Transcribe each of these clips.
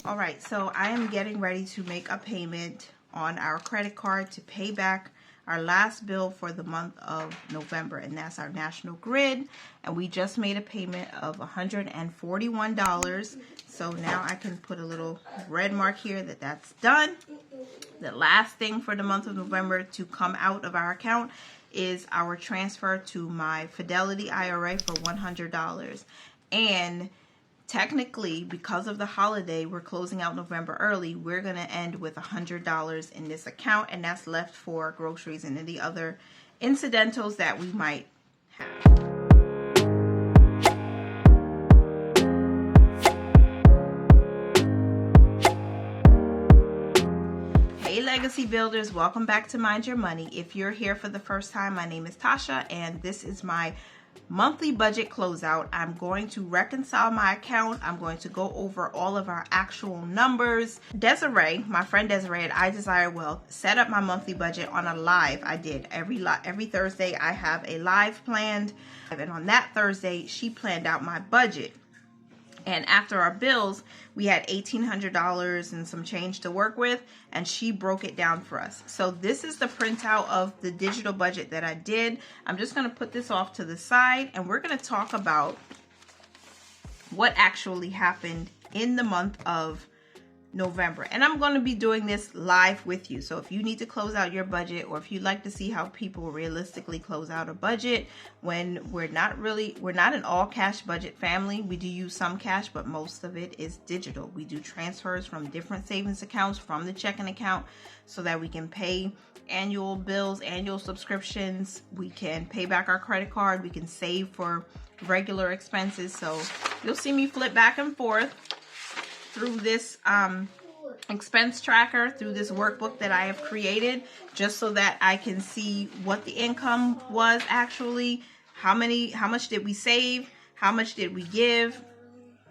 All right, so I am getting ready to make a payment on our credit card to pay back our last bill for the month of November, and that's our National Grid. And we just made a payment of $141. So now I can put a little red mark here that that's done. The last thing for the month of November to come out of our account is our transfer to my Fidelity IRA for $100. And technically, because of the holiday, we're closing out November early. We're going to end with $100 in this account, and that's left for groceries and any other incidentals that we might have. Hey Legacy Builders, welcome back to Mind Your Money. If you're here for the first time, my name is Tasha, and this is my monthly budget closeout. I'm going to reconcile my account. I'm going to go over all of our actual numbers. Desiree, my friend Desiree at I Desire Wealth, set up my monthly budget on a live. I did every Thursday. I have a live planned, and on that Thursday she planned out my budget. And after our bills, we had $1,800 and some change to work with, and she broke it down for us. So this is the printout of the digital budget that I did. I'm just going to put this off to the side, and we're going to talk about what actually happened in the month of November. And I'm going to be doing this live with you. So if you need to close out your budget, or if you'd like to see how people realistically close out a budget when we're not an all cash budget family. We do use some cash, but most of it is digital. We do transfers from different savings accounts from the checking account so that we can pay annual bills, annual subscriptions. We can pay back our credit card. We can save for regular expenses. So you'll see me flip back and forth through this expense tracker, through this workbook that I have created, just so that I can see what the income was actually, how much did we save, how much did we give,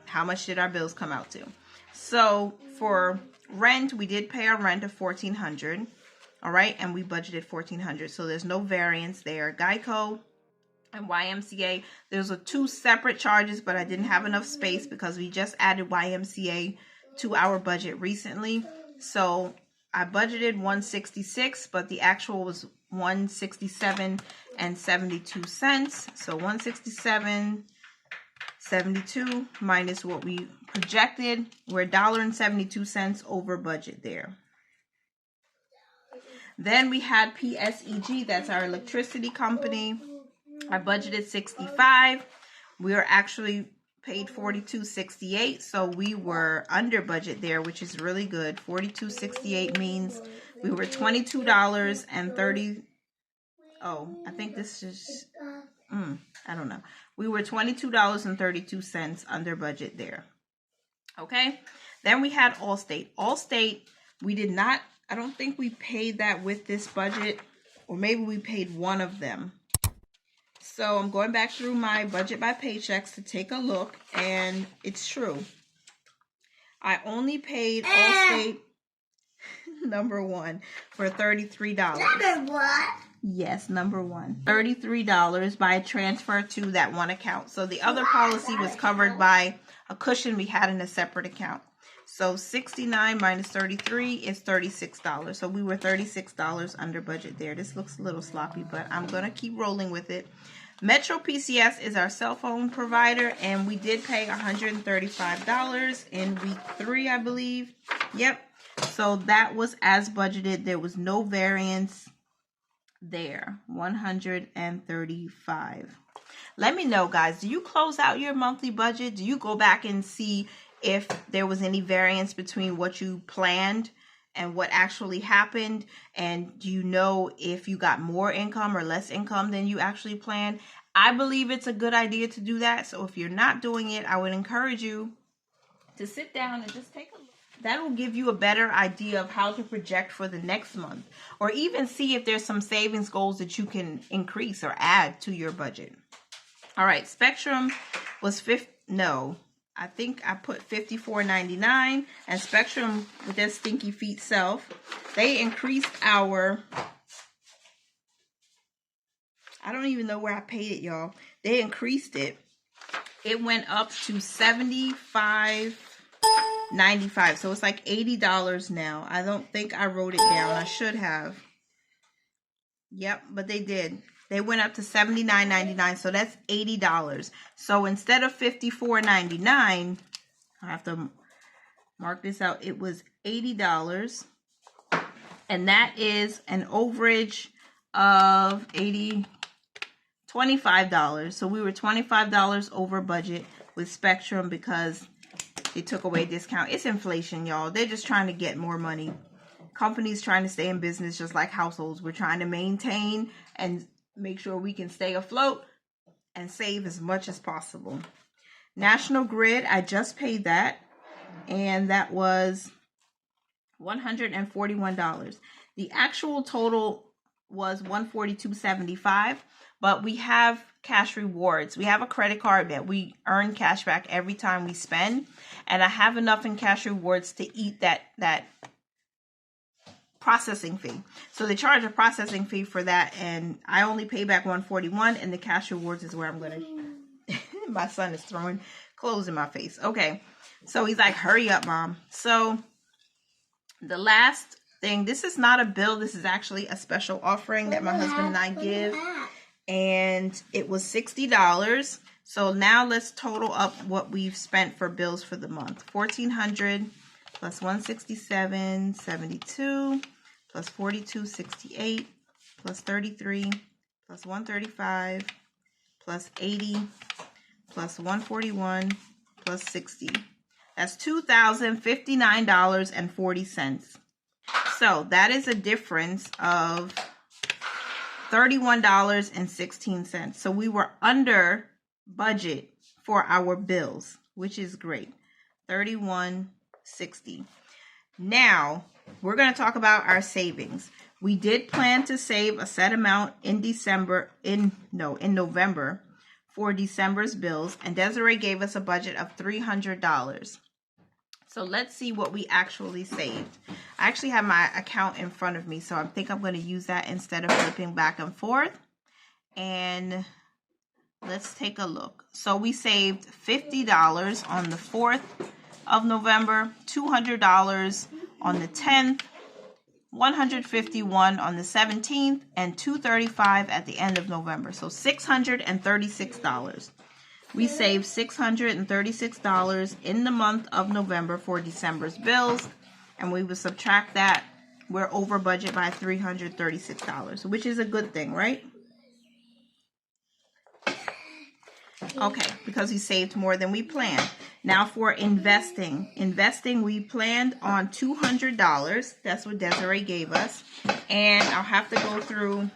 how much did our bills come out to. So for rent, we did pay our rent of $1,400, all right, and we budgeted $1,400, so there's no variance there. Geico and YMCA, those are two separate charges, but I didn't have enough space because we just added YMCA to our budget recently. So I budgeted $166, but the actual was $167.72. So $167.72 minus what we projected, we're $1.72 over budget there. Then we had PSEG, that's our electricity company. I budgeted $65. We were actually paid $42.68, so we were under budget there, which is really good. $42.68 means we were $22.30. Oh, I think this is I don't know. We were $22.32 under budget there. Okay. Then we had Allstate. Allstate, we did not. I don't think we paid that with this budget, or maybe we paid one of them. So I'm going back through my budget by paychecks to take a look, and it's true. I only paid Allstate number one for $33. Number one? Yes, number one. $33 by transfer to that one account. So the other policy was covered by a cushion we had in a separate account. So 69 minus 33 is $36. So we were $36 under budget there. This looks a little sloppy, but I'm going to keep rolling with it. Metro PCS is our cell phone provider, and we did pay $135 in week 3, I believe. Yep. So that was as budgeted. There was no variance there. $135. Let me know, guys. Do you close out your monthly budget? Do you go back and see if there was any variance between what you planned and what actually happened? And do you know if you got more income or less income than you actually planned? I believe it's a good idea to do that. So if you're not doing it, I would encourage you to sit down and just take a look. That will give you a better idea of how to project for the next month, or even see if there's some savings goals that you can increase or add to your budget. All right, Spectrum was I think I put $54.99, and Spectrum, with their stinky feet self, they increased our, I don't even know where I paid it, y'all. They increased it. It went up to 75 $95. So it's like $80 now. I don't think I wrote it down. I should have. Yep, but they did. They went up to $79.99, so that's $80. So instead of $54.99, I have to mark this out. It was $80, and that is an overage of $25. So we were $25 over budget with Spectrum because they took away discount. It's inflation, y'all. They're just trying to get more money. Companies trying to stay in business just like households. We're trying to maintain and make sure we can stay afloat and save as much as possible. National Grid, I just paid that, and that was $141. The actual total was $142.75, but we have cash rewards. We have a credit card that we earn cash back every time we spend, and I have enough in cash rewards to eat that processing fee. So they charge a processing fee for that, and I only pay back $141, and the cash rewards is where I'm gonna my son is throwing clothes in my face. Okay, so he's like, hurry up, Mom. So the last thing, this is not a bill, this is actually a special offering that my husband and I give, and it was $60. So now let's total up what we've spent for bills for the month. $1,400 plus $167.72 plus $42.68 plus $33 plus $135 plus $80 plus $141 plus $60. That's $2,059.40. So that is a difference of $31.16. So we were under budget for our bills, which is great. $31.60. Now we're going to talk about our savings. We did plan to save a set amount in November for December's bills, and Desiree gave us a budget of $300. So let's see what we actually saved. I actually have my account in front of me, so I think I'm going to use that instead of flipping back and forth. And let's take a look. So we saved $50 on the 4th of November, $200 on the 10th, $151 on the 17th, and $235 at the end of November. So $636. We saved $636 in the month of November for December's bills, and we would subtract that. We're over budget by $336, which is a good thing, right? Okay, because we saved more than we planned. Now for investing. Investing, we planned on $200. That's what Desiree gave us. And I'll have to go through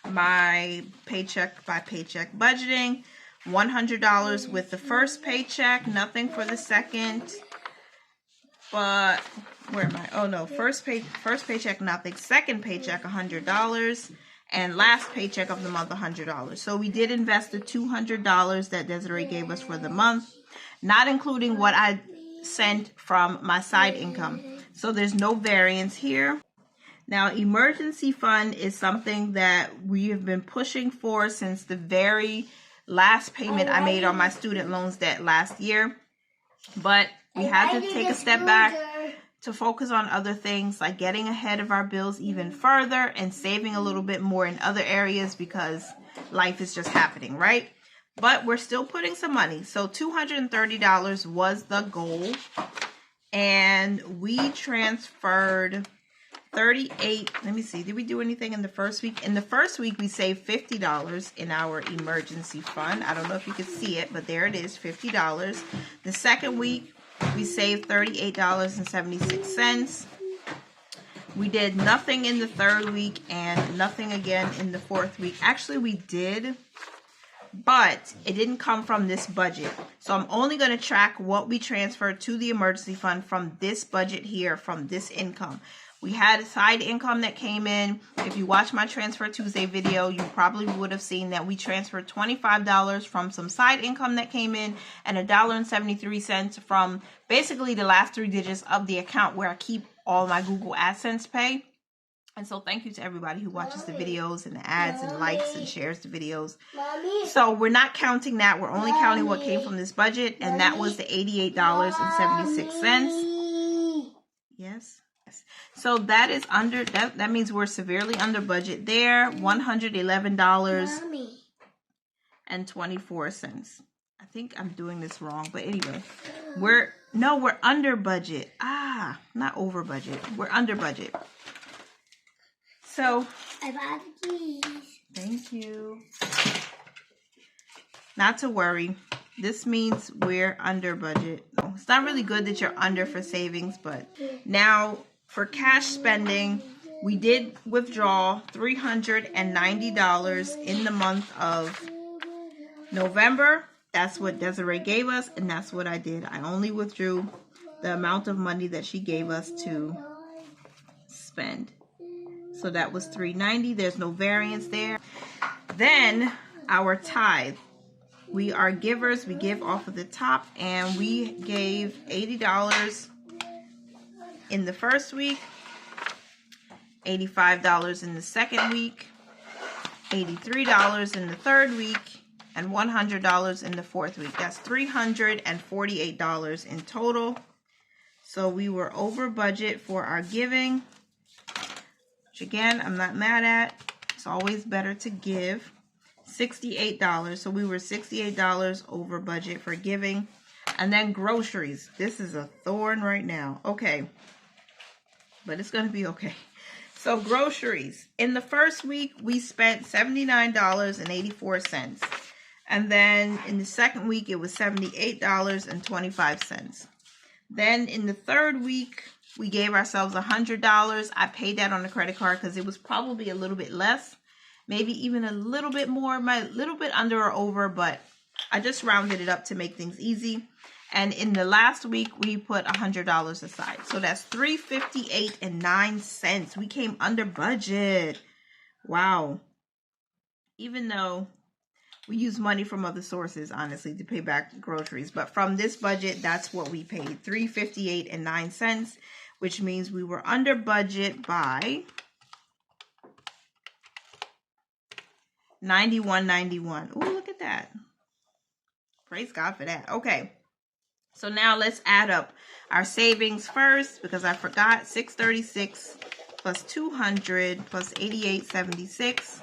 my paycheck by paycheck budgeting. $100 with the first paycheck, nothing for the second. But where am I? Oh no, first paycheck, nothing. Second paycheck, $100. And last paycheck of the month, $100. So we did invest the $200 that Desiree gave us for the month, not including what I sent from my side income. So there's no variance here. Now, emergency fund is something that we have been pushing for since the very last payment I made on my student loans debt last year. But we had to take a step back to focus on other things, like getting ahead of our bills even further and saving a little bit more in other areas because life is just happening, right? But we're still putting some money. So $230 was the goal. And we transferred 38. Let me see. Did we do anything in the first week? In the first week, we saved $50 in our emergency fund. I don't know if you can see it, but there it is, $50. The second week, we saved $38.76. We did nothing in the third week and nothing again in the fourth week. Actually, we did, but it didn't come from this budget. So I'm only going to track what we transferred to the emergency fund from this budget here, from this income. We had a side income that came in. If you watch my Transfer Tuesday video, you probably would have seen that we transferred $25 from some side income that came in and $1.73 from basically the last 3 digits of the account where I keep all my Google AdSense pay. And so thank you to everybody who watches the videos and the ads and likes and shares the videos. So we're not counting that. We're only counting what came from this budget. And that was the $88.76. Yes. So that is under, that means we're severely under budget there. $111.24. I think I'm doing this wrong, but anyway, we're under budget. Not over budget. We're under budget. So, I bought these. Thank you. Not to worry. This means we're under budget. It's not really good that you're under for savings, but now for cash spending, we did withdraw $390 in the month of November. That's what Desiree gave us, and that's what I did. I only withdrew the amount of money that she gave us to spend. So that was $390. There's no variance there. Then our tithe. We are givers. We give off of the top, and we gave $80 in the first week, $85 in the second week, $83 in the third week, and $100 in the fourth week. That's $348 in total. So we were over budget for our giving, which again, I'm not mad at. It's always better to give. $68. So we were $68 over budget for giving. And then groceries. This is a thorn right now. Okay. But it's going to be okay. So groceries. In the first week, we spent $79.84. And then in the second week, it was $78.25. Then in the third week, we gave ourselves $100. I paid that on the credit card because it was probably a little bit less. Maybe even a little bit more, a little bit under or over, but I just rounded it up to make things easy. And in the last week, we put $100 aside. So that's $358.09. We came under budget. Wow. Even though we use money from other sources, honestly, to pay back groceries. But from this budget, that's what we paid, $358.09, which means we were under budget by $91.91. Oh, look at that. Praise God for that. Okay. So now let's add up our savings first, because I forgot. $636 plus $200 plus $88.76.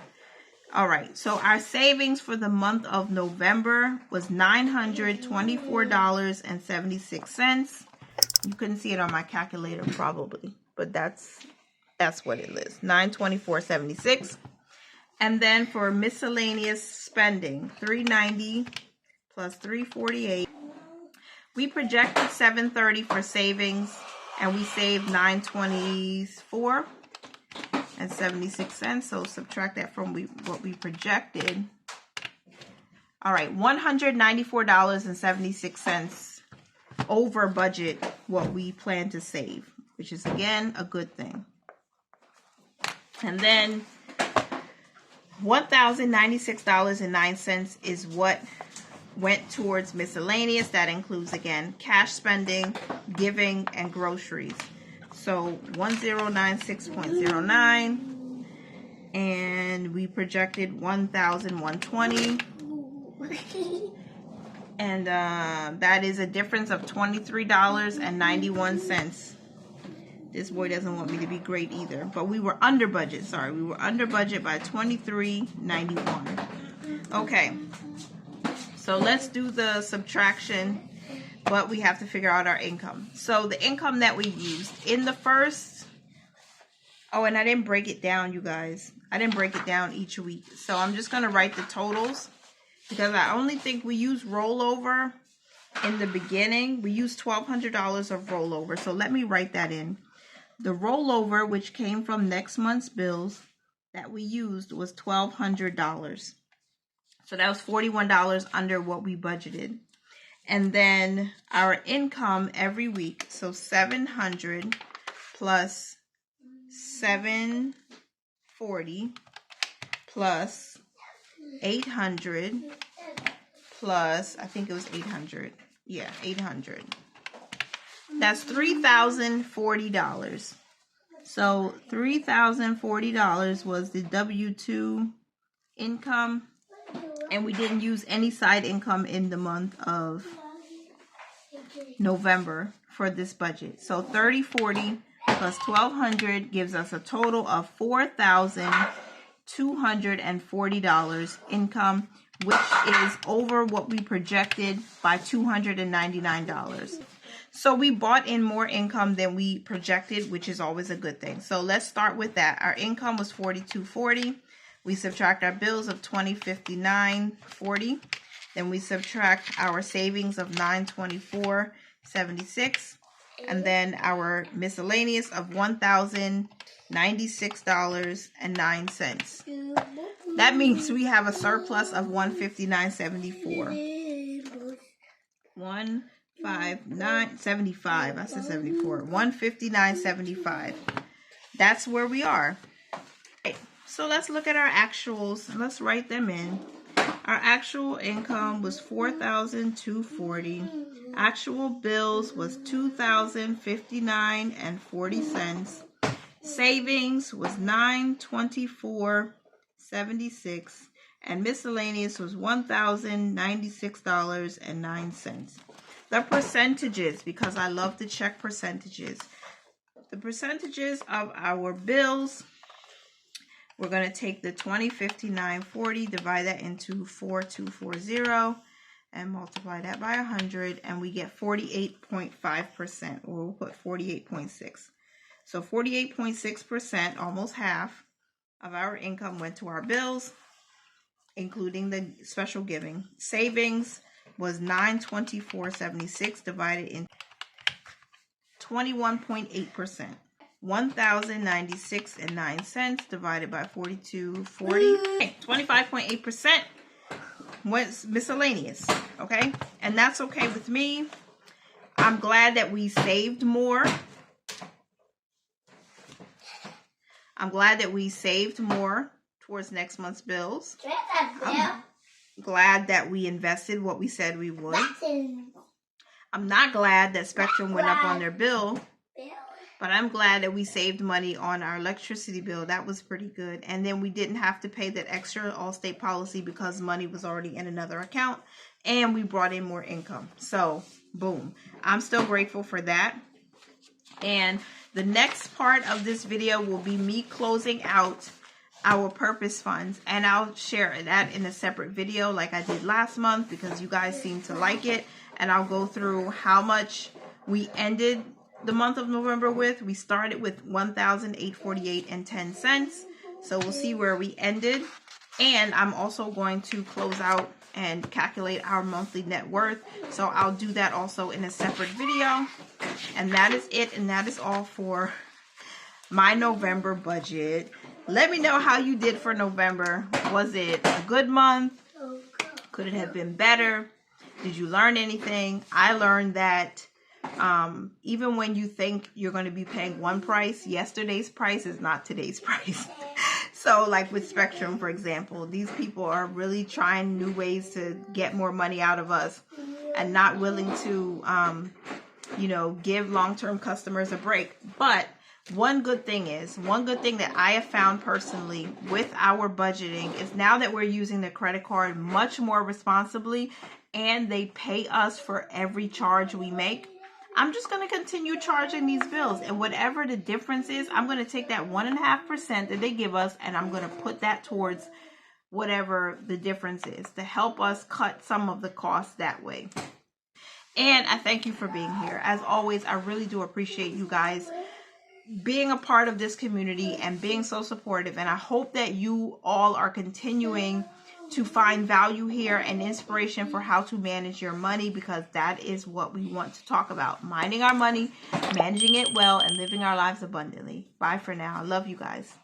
All right. So our savings for the month of November was $924.76. You couldn't see it on my calculator probably, but that's what it is. $924.76. And then for miscellaneous spending, $390 plus $348. We projected $730 for savings, and we saved $924.76. So subtract that from what we projected. All right, $194.76 over budget what we plan to save, which is again a good thing. And then $1,096.09 is what went towards miscellaneous. That includes, again, cash spending, giving, and groceries. So 1096.09, and we projected 1,120, and that is a difference of $23.91. This boy doesn't want me to be great either, but we were under budget. Sorry, we were under budget by $23.91. Okay, so let's do the subtraction, but we have to figure out our income. So the income that we used in the first, oh, and I didn't break it down, you guys. I didn't break it down each week. So I'm just going to write the totals, because I only think we used rollover in the beginning. We used $1,200 of rollover. So let me write that in. The rollover, which came from next month's bills that we used, was $1,200. So that was $41 under what we budgeted. And then our income every week, so 700 plus 740 plus 800 plus, I think it was 800. Yeah, 800. That's $3,040. So $3,040 was the W-2 income, and we didn't use any side income in the month of November for this budget. So 3040 plus 1200 gives us a total of $4,240 income, which is over what we projected by $299. So we bought in more income than we projected, which is always a good thing. So let's start with that. Our income was $4,240. We subtract our bills of $2,059.40. Then we subtract our savings of $924.76. And then our miscellaneous of $1,096.09. That means we have a surplus of $159.74. $159.75. I said 74. $159.75. That's where we are. Okay, so let's look at our actuals. Let's write them in. Our actual income was $4,240. Actual bills was $2,059.40. Savings was $924.76. And miscellaneous was $1,096.09. The percentages, because I love to check percentages. The percentages of our bills, we're going to take the $2,059.40, divide that into 4,240, and multiply that by 100, and we get 48.5%, or we'll put 48.6. So 48.6%, almost half of our income went to our bills, including the special giving. Savings was $924.76 divided in 21.8%. $1,096.09 divided by 42.40. 25.8% was miscellaneous. Okay, and that's okay with me. I'm glad that we saved more. I'm glad that we saved more towards next month's bills. I'm glad that we invested what we said we would. I'm not glad that Spectrum went up on their bill, but I'm glad that we saved money on our electricity bill. That was pretty good. And then we didn't have to pay that extra Allstate policy because money was already in another account, and we brought in more income. So, boom. I'm still grateful for that. And the next part of this video will be me closing out our purpose funds, and I'll share that in a separate video like I did last month because you guys seem to like it. And I'll go through how much we ended the month of November with. We started with $1,848.10. So we'll see where we ended. And I'm also going to close out and calculate our monthly net worth. So I'll do that also in a separate video. And that is it. And that is all for my November budget. Let me know how you did for November. Was it a good month? Could it have been better? Did you learn anything? I learned that even when you think you're going to be paying one price, yesterday's price is not today's price. So like with Spectrum, for example, these people are really trying new ways to get more money out of us and not willing to, give long-term customers a break. But one good thing that I have found personally with our budgeting is now that we're using the credit card much more responsibly and they pay us for every charge we make, I'm just going to continue charging these bills. And whatever the difference is, I'm going to take that 1.5% that they give us and I'm going to put that towards whatever the difference is to help us cut some of the costs that way. And I thank you for being here. As always, I really do appreciate you guys being a part of this community and being so supportive. And I hope that you all are continuing to find value here and inspiration for how to manage your money, because that is what we want to talk about. Minding our money, managing it well, and living our lives abundantly. Bye for now. I love you guys.